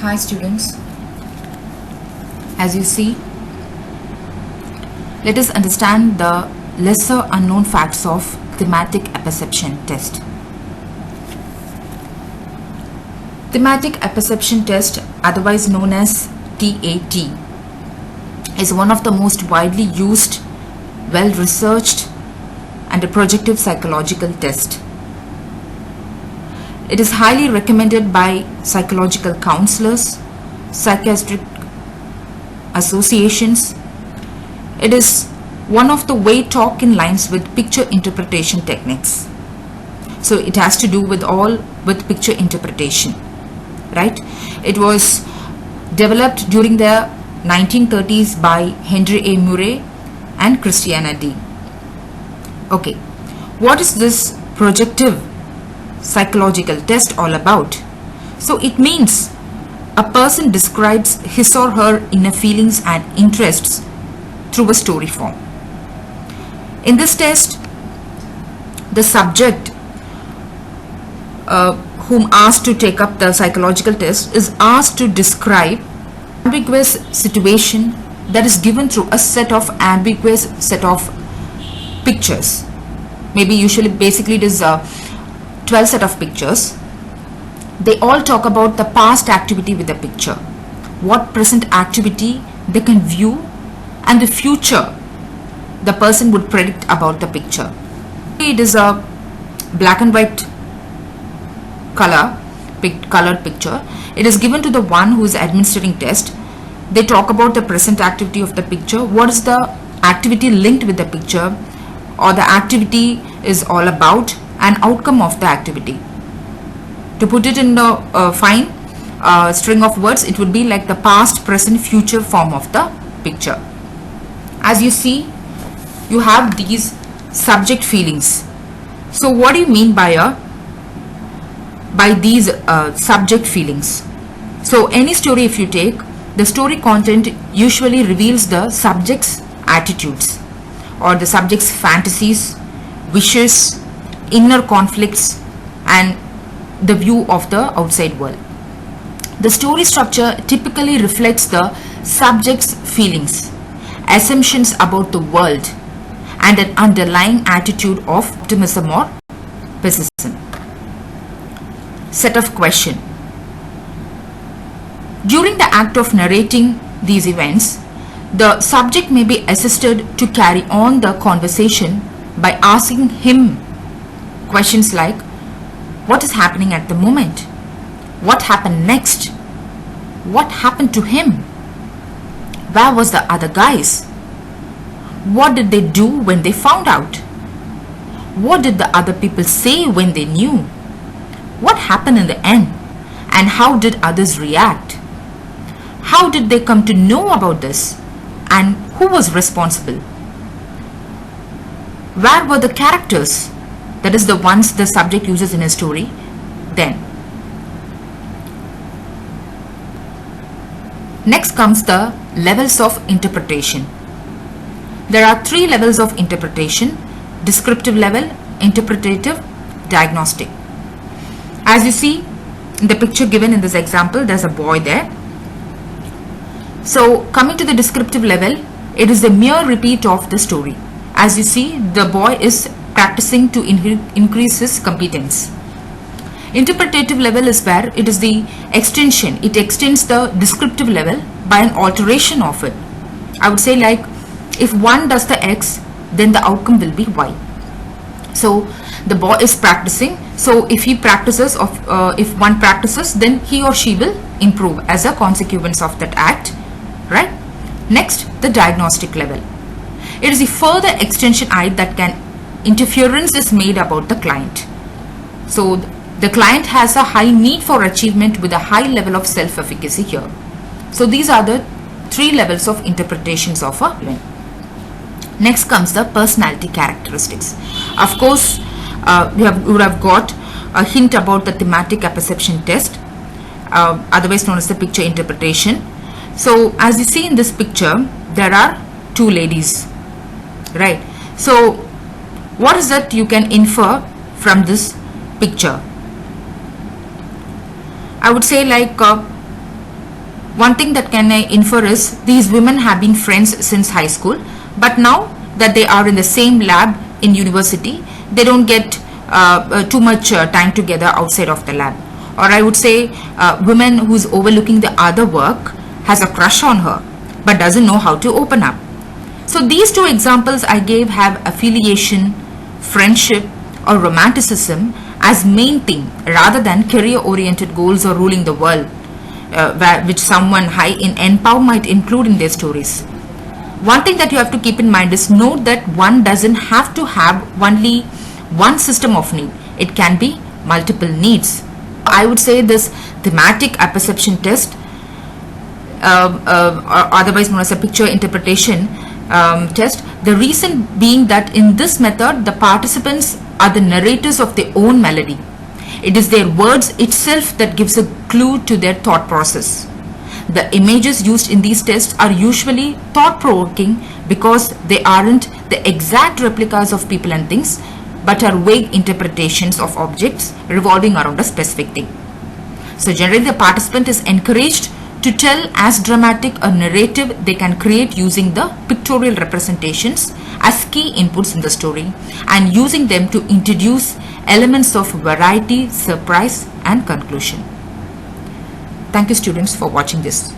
Hi students, as you see, let us understand the lesser unknown facts of thematic apperception test. Thematic apperception test, otherwise known as TAT, is one of the most widely used, well-researched and a projective psychological test. It is highly recommended by psychological counselors, psychiatric associations. It is one of the way talk in lines with picture interpretation techniques. So it has to do with picture interpretation, right? It was developed during the 1930s by Henry A. Murray and Christiana D. Okay, what is this projective psychological test all about? So it means a person describes his or her inner feelings and interests through a story form. In this test, the subject whom asked to take up the psychological test is asked to describe ambiguous situation that is given through a set of ambiguous set of pictures. Basically it is 12 set of pictures. They all talk about the past activity with the picture, what present activity they can view, and the future the person would predict about the picture. It is a black and white colored picture. It is given to the one who is administering test. They talk about the present activity of the picture, what is the activity linked with the picture, or the activity is all about, an outcome of the activity. To put it in a fine string of words, it would be like the past, present, future form of the picture. As you see, you have these subject feelings. So what do you mean by these subject feelings? So any story if you take, the story content usually reveals the subject's attitudes or the subject's fantasies, wishes, inner conflicts and the view of the outside world. The story structure typically reflects the subject's feelings, assumptions about the world and an underlying attitude of optimism or pessimism. Set of question. During the act of narrating these events, the subject may be assisted to carry on the conversation by asking him questions like, what is happening at the moment? What happened next? What happened to him? Where was the other guys? What did they do when they found out? What did the other people say when they knew? What happened in the end? And how did others react? How did they come to know about this? And who was responsible? Where were the characters? That is the ones the subject uses in a story. Then next comes the levels of interpretation. There are 3 levels of interpretation: descriptive level, interpretative, diagnostic. As you see in the picture given in this example, there's a boy there. So coming to the descriptive level, it is the mere repeat of the story. As you see, the boy is practicing to increase his competence. Interpretative level is where it is the extension. It extends the descriptive level by an alteration of it. I would say like, if one does the X, then the outcome will be Y. So the boy is practicing. So if he practices, if one practices, then he or she will improve as a consequence of that act, right? Next, the diagnostic level. It is the further extension that interference is made about the client. So the client has a high need for achievement with a high level of self-efficacy here. So these are the 3 levels of interpretations of a event. Next comes the personality characteristics. Of course, you would have got a hint about the thematic apperception test, otherwise known as the picture interpretation. So as you see in this picture, there are 2 ladies, right? So what is that you can infer from this picture? I would say like One thing that can infer is these women have been friends since high school, but now that they are in the same lab in university, they don't get too much time together outside of the lab. Or I would say women who's overlooking the other work has a crush on her but doesn't know how to open up. So these two examples I gave have affiliation, friendship or romanticism as main theme rather than career oriented goals or ruling the world, which someone high in NPow might include in their stories. One thing that you have to keep in mind is note that one doesn't have to have only one system of need. It can be multiple needs. I would say this thematic apperception test, or otherwise known as a picture interpretation test, the reason being that in this method the participants are the narrators of their own melody. It is their words itself that gives a clue to their thought process. The images used in these tests are usually thought-provoking because they aren't the exact replicas of people and things, but are vague interpretations of objects revolving around a specific thing. So generally the participant is encouraged to tell as dramatic a narrative they can create using the pictorial representations as key inputs in the story and using them to introduce elements of variety, surprise and conclusion. Thank you students for watching this.